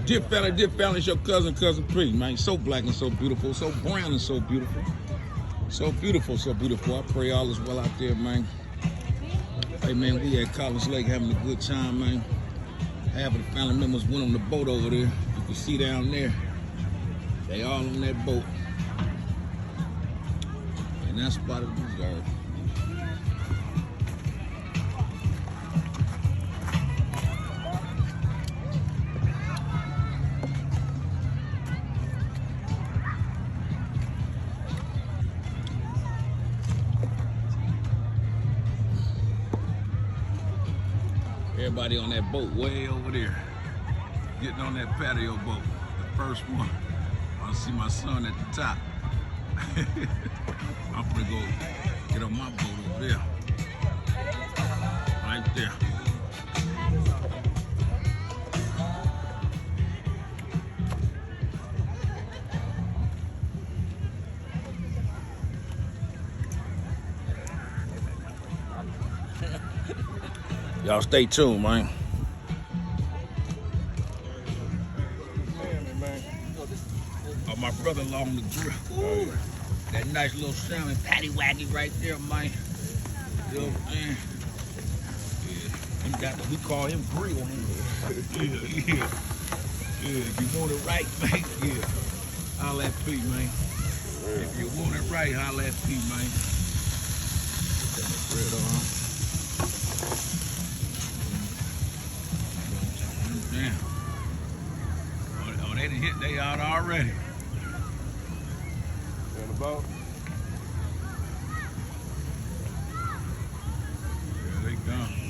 Dear family, it's your cousin P, man. So black and so beautiful, so brown and so beautiful. So beautiful, so beautiful. I pray all is well out there, man. Hey, man, we at College Lake having a good time, man. Half of the family members went on the boat over there. You can see down there. They all on that boat. And that spot is reserved. Everybody on that boat way over there, getting on that patio boat, the first one. I see my son at the top. I'm gonna go get on my boat over there, right there. Y'all stay tuned, man. Oh, my brother-in-law on the grill. Ooh, that nice little salmon patty waggy right there, man. You know what I'm saying? Yeah. We call him grill. Yeah. If you want it right, man, yeah. Holla at P, man. If you want it right, holla at P, man. Put that bread on. Damn. Oh, they done hit they out already. On the boat? Yeah, they gone.